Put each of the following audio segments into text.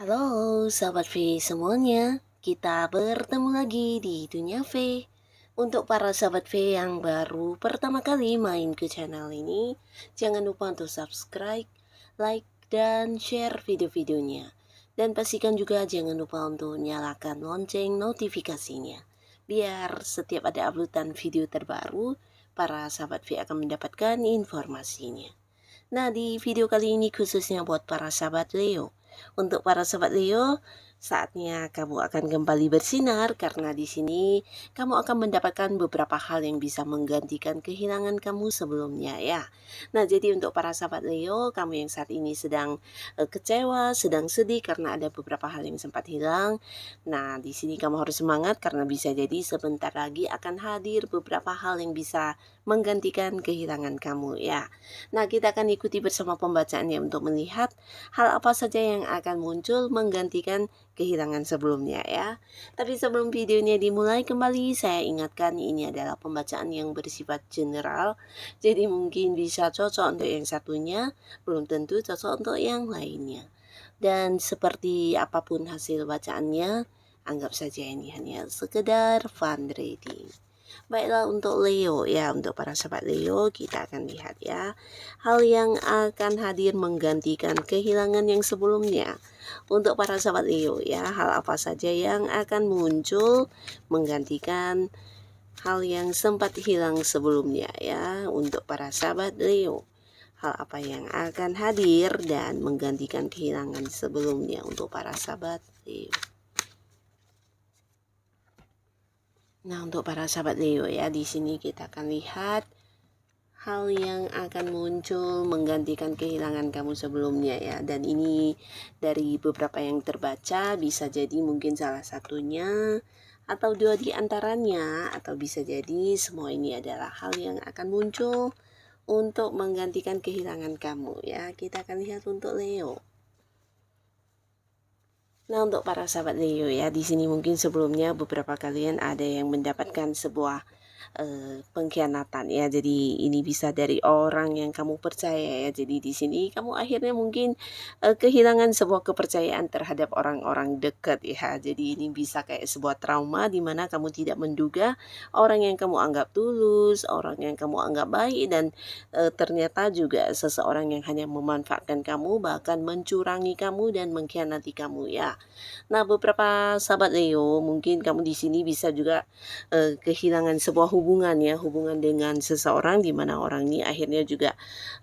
Halo sahabat V semuanya, kita bertemu lagi di Dunia V. Untuk para sahabat V yang baru pertama kali main ke channel ini, jangan lupa untuk subscribe, like, dan share video-videonya. Dan pastikan juga jangan lupa untuk nyalakan lonceng notifikasinya. Biar setiap ada uploadan video terbaru, para sahabat V akan mendapatkan informasinya. Nah, di video kali ini khususnya buat para sahabat Leo. Untuk para sahabat Leo, saatnya kamu akan kembali bersinar karena di sini kamu akan mendapatkan beberapa hal yang bisa menggantikan kehilangan kamu sebelumnya ya. Nah, jadi untuk para sahabat Leo, kamu yang saat ini sedang kecewa, sedang sedih karena ada beberapa hal yang sempat hilang. Nah, di sini kamu harus semangat karena bisa jadi sebentar lagi akan hadir beberapa hal yang bisa menggantikan kehilangan kamu ya. Nah, kita akan ikuti bersama pembacaannya untuk melihat hal apa saja yang akan muncul menggantikan kehilangan sebelumnya ya. Tapi sebelum videonya dimulai kembali, saya ingatkan ini adalah pembacaan yang bersifat general. Jadi mungkin bisa cocok untuk yang satunya, belum tentu cocok untuk yang lainnya. Dan seperti apapun hasil bacaannya, anggap saja ini hanya sekedar fun reading. Baiklah untuk Leo ya, untuk para sahabat Leo kita akan lihat ya hal yang akan hadir menggantikan kehilangan yang sebelumnya. Untuk para sahabat Leo ya, hal apa saja yang akan muncul menggantikan hal yang sempat hilang sebelumnya ya. Untuk para sahabat Leo, hal apa yang akan hadir dan menggantikan kehilangan sebelumnya untuk para sahabat Leo. Nah, untuk para sahabat Leo ya, di sini kita akan lihat hal yang akan muncul menggantikan kehilangan kamu sebelumnya ya. Dan ini dari beberapa yang terbaca, bisa jadi mungkin salah satunya atau dua di antaranya, atau bisa jadi semua ini adalah hal yang akan muncul untuk menggantikan kehilangan kamu ya. Kita akan lihat untuk Leo. Nah, untuk para sahabat Leo ya, di sini mungkin sebelumnya beberapa kalian ada yang mendapatkan sebuah pengkhianatan ya. Jadi ini bisa dari orang yang kamu percaya ya. Jadi di sini kamu akhirnya mungkin kehilangan sebuah kepercayaan terhadap orang-orang dekat ya. Jadi ini bisa kayak sebuah trauma di mana kamu tidak menduga orang yang kamu anggap tulus, orang yang kamu anggap baik, dan ternyata juga seseorang yang hanya memanfaatkan kamu, bahkan mencurangi kamu dan mengkhianati kamu ya. Nah, beberapa sahabat Leo, mungkin kamu di sini bisa juga kehilangan sebuah hubungan ya, hubungan dengan seseorang di mana orang ini akhirnya juga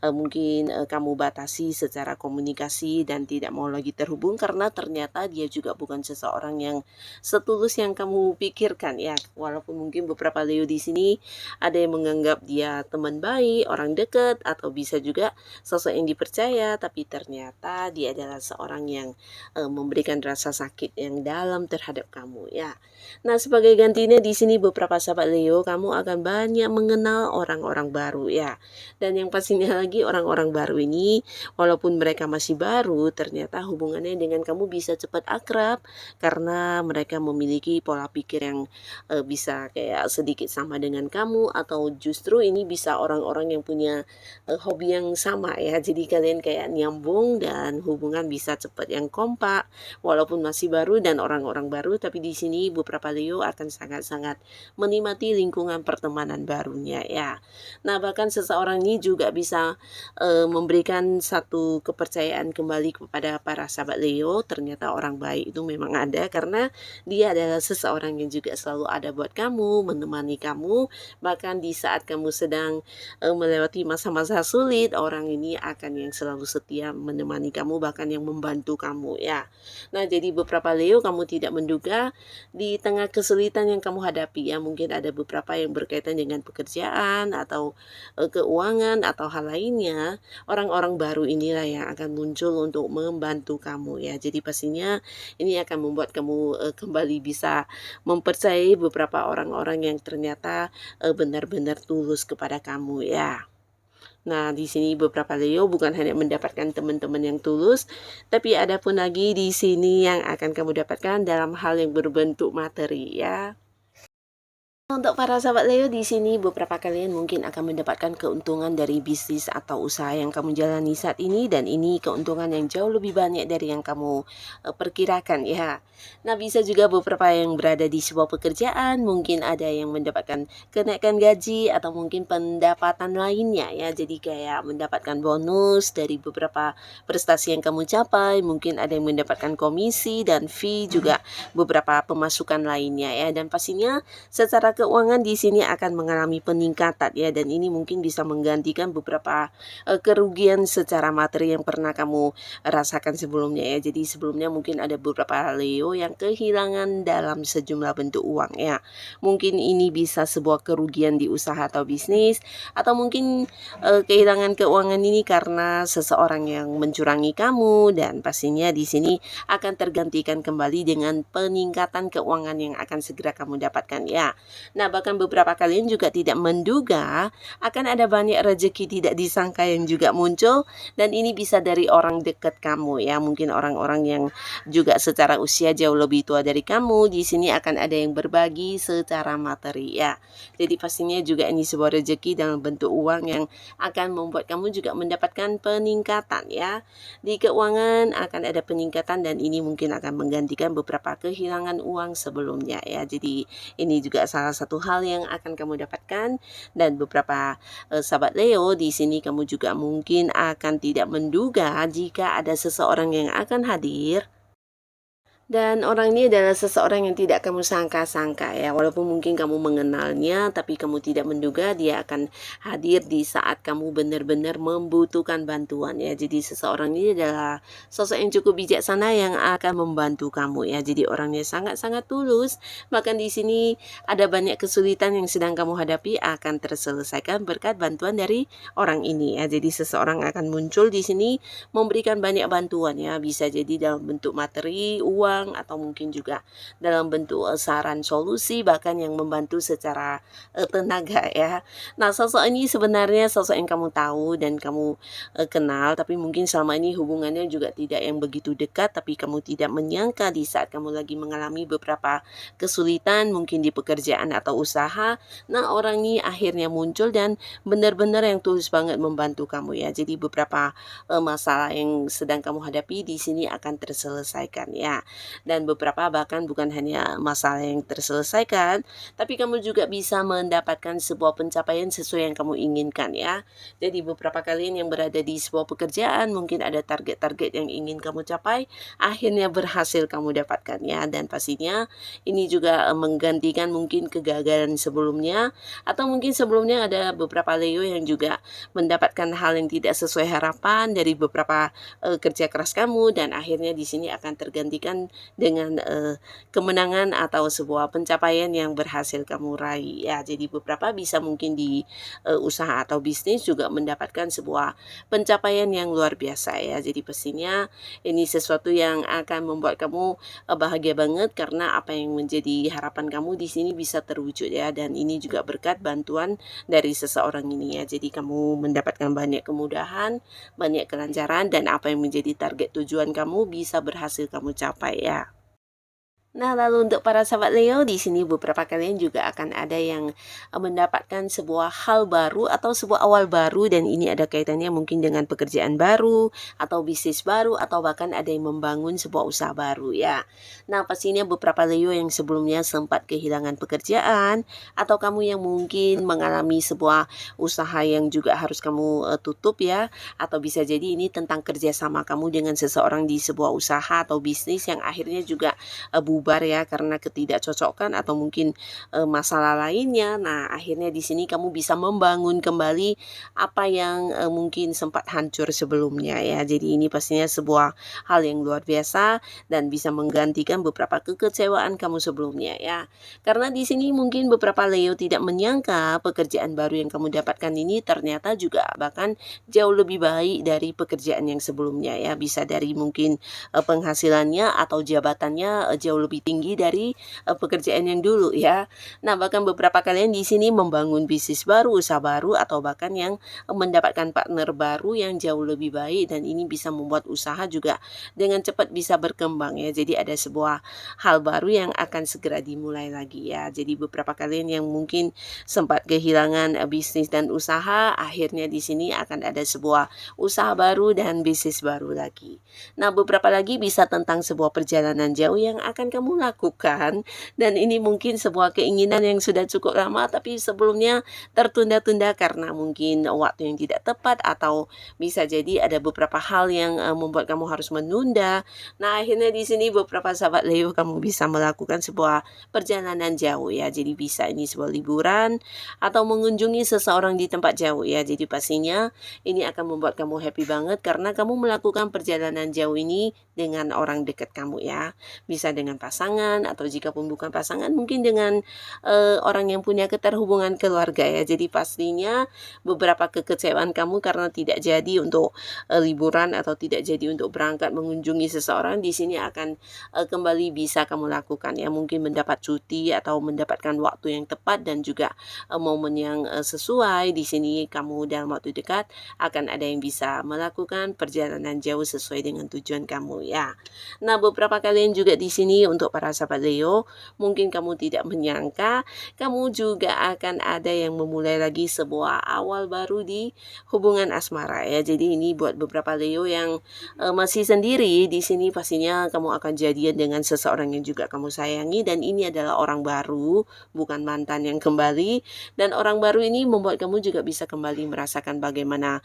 mungkin kamu batasi secara komunikasi dan tidak mau lagi terhubung karena ternyata dia juga bukan seseorang yang setulus yang kamu pikirkan ya. Walaupun mungkin beberapa Leo di sini ada yang menganggap dia teman baik, orang dekat, atau bisa juga sosok yang dipercaya, tapi ternyata dia adalah seorang yang memberikan rasa sakit yang dalam terhadap kamu ya. Nah, sebagai gantinya di sini beberapa sahabat Leo, kamu akan banyak mengenal orang-orang baru ya. Dan yang pastinya lagi orang-orang baru ini, walaupun mereka masih baru, ternyata hubungannya dengan kamu bisa cepat akrab karena mereka memiliki pola pikir yang bisa kayak sedikit sama dengan kamu, atau justru ini bisa orang-orang yang punya hobi yang sama ya. Jadi kalian kayak nyambung dan hubungan bisa cepat yang kompak walaupun masih baru dan orang-orang baru, tapi di sini beberapa Leo akan sangat-sangat menikmati lingkungan pertemanan barunya ya. Nah, bahkan seseorang ini juga bisa memberikan satu kepercayaan kembali kepada para sahabat Leo. Ternyata orang baik itu memang ada karena dia adalah seseorang yang juga selalu ada buat kamu, menemani kamu, bahkan di saat kamu sedang melewati masa-masa sulit, orang ini akan yang selalu setia menemani kamu, bahkan yang membantu kamu ya. Nah, jadi beberapa Leo kamu tidak menduga di tengah kesulitan yang kamu hadapi ya, mungkin ada beberapa yang berkaitan dengan pekerjaan atau keuangan atau hal lainnya, orang-orang baru inilah yang akan muncul untuk membantu kamu ya. Jadi pastinya ini akan membuat kamu kembali bisa mempercayai beberapa orang-orang yang ternyata benar-benar tulus kepada kamu ya. Nah, di sini beberapa Leo bukan hanya mendapatkan teman-teman yang tulus, tapi ada pun lagi di sini yang akan kamu dapatkan dalam hal yang berbentuk materi ya. Untuk para sahabat Leo di sini beberapa kalian mungkin akan mendapatkan keuntungan dari bisnis atau usaha yang kamu jalani saat ini, dan ini keuntungan yang jauh lebih banyak dari yang kamu perkirakan ya. Nah, bisa juga beberapa yang berada di sebuah pekerjaan mungkin ada yang mendapatkan kenaikan gaji atau mungkin pendapatan lainnya ya. Jadi kayak mendapatkan bonus dari beberapa prestasi yang kamu capai, mungkin ada yang mendapatkan komisi dan fee juga beberapa pemasukan lainnya ya. Dan pastinya secara keuangan di sini akan mengalami peningkatan ya, dan ini mungkin bisa menggantikan beberapa kerugian secara materi yang pernah kamu rasakan sebelumnya ya. Jadi sebelumnya mungkin ada beberapa Leo yang kehilangan dalam sejumlah bentuk uang ya. Mungkin ini bisa sebuah kerugian di usaha atau bisnis, atau mungkin kehilangan keuangan ini karena seseorang yang mencurangi kamu, dan pastinya di sini akan tergantikan kembali dengan peningkatan keuangan yang akan segera kamu dapatkan ya. Nah, bahkan beberapa kalian juga tidak menduga akan ada banyak rezeki tidak disangka yang juga muncul, dan ini bisa dari orang dekat kamu ya. Mungkin orang-orang yang juga secara usia jauh lebih tua dari kamu. Di sini akan ada yang berbagi secara materi ya. Jadi pastinya juga ini sebuah rezeki dalam bentuk uang yang akan membuat kamu juga mendapatkan peningkatan ya. Di keuangan akan ada peningkatan, dan ini mungkin akan menggantikan beberapa kehilangan uang sebelumnya ya. Jadi ini juga salah satu hal yang akan kamu dapatkan. Dan beberapa sahabat Leo di sini kamu juga mungkin akan tidak menduga jika ada seseorang yang akan hadir, dan orang ini adalah seseorang yang tidak kamu sangka-sangka ya. Walaupun mungkin kamu mengenalnya, tapi kamu tidak menduga dia akan hadir di saat kamu benar-benar membutuhkan bantuan ya. Jadi seseorang ini adalah sosok yang cukup bijaksana yang akan membantu kamu ya. Jadi orangnya sangat-sangat tulus. Bahkan di sini ada banyak kesulitan yang sedang kamu hadapi akan terselesaikan berkat bantuan dari orang ini ya. Jadi seseorang akan muncul di sini memberikan banyak bantuan ya. Bisa jadi dalam bentuk materi, uang, atau mungkin juga dalam bentuk saran solusi, bahkan yang membantu secara tenaga ya. Nah, sosok ini sebenarnya sosok yang kamu tahu dan kamu kenal, tapi mungkin selama ini hubungannya juga tidak yang begitu dekat, tapi kamu tidak menyangka di saat kamu lagi mengalami beberapa kesulitan mungkin di pekerjaan atau usaha. Nah, orang ini akhirnya muncul dan benar-benar yang tulus banget membantu kamu ya. Jadi beberapa masalah yang sedang kamu hadapi di sini akan terselesaikan ya. Dan beberapa bahkan bukan hanya masalah yang terselesaikan, tapi kamu juga bisa mendapatkan sebuah pencapaian sesuai yang kamu inginkan ya. Jadi beberapa kalian yang berada di sebuah pekerjaan mungkin ada target-target yang ingin kamu capai, akhirnya berhasil kamu dapatkan ya. Dan pastinya ini juga menggantikan mungkin kegagalan sebelumnya, atau mungkin sebelumnya ada beberapa Leo yang juga mendapatkan hal yang tidak sesuai harapan dari beberapa kerja keras kamu, dan akhirnya di sini akan tergantikan dengan kemenangan atau sebuah pencapaian yang berhasil kamu raih ya. Jadi beberapa bisa mungkin di usaha atau bisnis juga mendapatkan sebuah pencapaian yang luar biasa ya. Jadi pastinya ini sesuatu yang akan membuat kamu bahagia banget, karena apa yang menjadi harapan kamu di sini bisa terwujud ya. Dan ini juga berkat bantuan dari seseorang ini ya. Jadi kamu mendapatkan banyak kemudahan, banyak kelancaran, dan apa yang menjadi target tujuan kamu bisa berhasil kamu capai ya. Nah, lalu untuk para sahabat Leo di sini beberapa kalian juga akan ada yang mendapatkan sebuah hal baru atau sebuah awal baru, dan ini ada kaitannya mungkin dengan pekerjaan baru atau bisnis baru, atau bahkan ada yang membangun sebuah usaha baru ya. Nah, pastinya beberapa Leo yang sebelumnya sempat kehilangan pekerjaan, atau kamu yang mungkin mengalami sebuah usaha yang juga harus kamu tutup ya, atau bisa jadi ini tentang kerjasama kamu dengan seseorang di sebuah usaha atau bisnis yang akhirnya juga bubar bubar ya karena ketidakcocokan atau mungkin masalah lainnya. Nah, akhirnya di sini kamu bisa membangun kembali apa yang mungkin sempat hancur sebelumnya ya. Jadi ini pastinya sebuah hal yang luar biasa dan bisa menggantikan beberapa kekecewaan kamu sebelumnya ya. Karena di sini mungkin beberapa Leo tidak menyangka pekerjaan baru yang kamu dapatkan ini ternyata juga bahkan jauh lebih baik dari pekerjaan yang sebelumnya ya. Bisa dari mungkin penghasilannya atau jabatannya jauh lebih tinggi dari pekerjaan yang dulu ya. Nah, bahkan beberapa kalian di sini membangun bisnis baru, usaha baru atau bahkan yang mendapatkan partner baru yang jauh lebih baik dan ini bisa membuat usaha juga dengan cepat bisa berkembang ya. Jadi ada sebuah hal baru yang akan segera dimulai lagi ya. Jadi beberapa kalian yang mungkin sempat kehilangan bisnis dan usaha, akhirnya di sini akan ada sebuah usaha baru dan bisnis baru lagi. Nah, beberapa lagi bisa tentang sebuah perjalanan jauh yang akan kamu lakukan dan ini mungkin sebuah keinginan yang sudah cukup lama tapi sebelumnya tertunda-tunda karena mungkin waktu yang tidak tepat atau bisa jadi ada beberapa hal yang membuat kamu harus menunda. Nah, akhirnya di sini beberapa sahabat Leo kamu bisa melakukan sebuah perjalanan jauh ya. Jadi bisa ini sebuah liburan atau mengunjungi seseorang di tempat jauh ya. Jadi pastinya ini akan membuat kamu happy banget karena kamu melakukan perjalanan jauh ini dengan orang dekat kamu ya. Bisa dengan pasangan atau jika pun bukan pasangan mungkin dengan orang yang punya keterhubungan keluarga ya. Jadi pastinya beberapa kekecewaan kamu karena tidak jadi untuk liburan atau tidak jadi untuk berangkat mengunjungi seseorang di sini akan kembali bisa kamu lakukan ya. Mungkin mendapat cuti atau mendapatkan waktu yang tepat dan juga momen yang sesuai. Di sini kamu dalam waktu dekat akan ada yang bisa melakukan perjalanan jauh sesuai dengan tujuan kamu ya. Nah, beberapa kalian juga di sini untuk para sahabat Leo, mungkin kamu tidak menyangka kamu juga akan ada yang memulai lagi sebuah awal baru di hubungan asmara ya. Jadi ini buat beberapa Leo yang masih sendiri di sini pastinya kamu akan jadian dengan seseorang yang juga kamu sayangi dan ini adalah orang baru, bukan mantan yang kembali dan orang baru ini membuat kamu juga bisa kembali merasakan bagaimana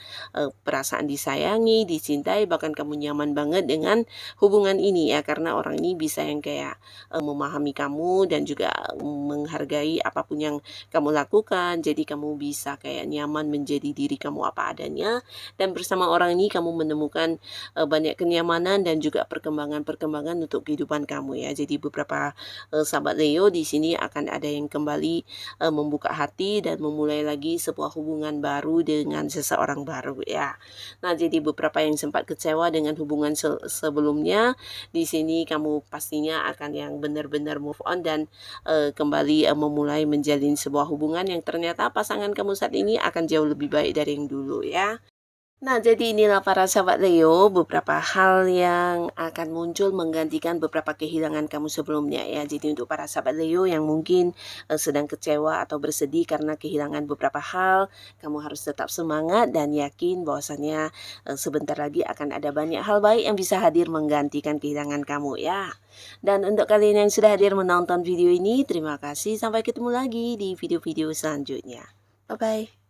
perasaan disayangi, dicintai bahkan kamu nyaman banget dengan hubungan ini ya karena orang ini bisa yang kayak memahami kamu dan juga menghargai apapun yang kamu lakukan. Jadi kamu bisa kayak nyaman menjadi diri kamu apa adanya dan bersama orang ini kamu menemukan banyak kenyamanan dan juga perkembangan-perkembangan untuk kehidupan kamu ya. Jadi beberapa sahabat Leo di sini akan ada yang kembali membuka hati dan memulai lagi sebuah hubungan baru dengan seseorang baru ya. Nah, jadi beberapa yang sempat kecewa dengan hubungan sebelumnya di sini kamu pastinya akan yang benar-benar move on dan kembali memulai menjalin sebuah hubungan yang ternyata pasangan kamu saat ini akan jauh lebih baik dari yang dulu ya. Nah, jadi inilah para sahabat Leo, beberapa hal yang akan muncul menggantikan beberapa kehilangan kamu sebelumnya ya. Jadi untuk para sahabat Leo yang mungkin sedang kecewa atau bersedih karena kehilangan beberapa hal, kamu harus tetap semangat dan yakin bahwasannya sebentar lagi akan ada banyak hal baik yang bisa hadir menggantikan kehilangan kamu ya. Dan untuk kalian yang sudah hadir menonton video ini, terima kasih. Sampai ketemu lagi di video-video selanjutnya. Bye-bye.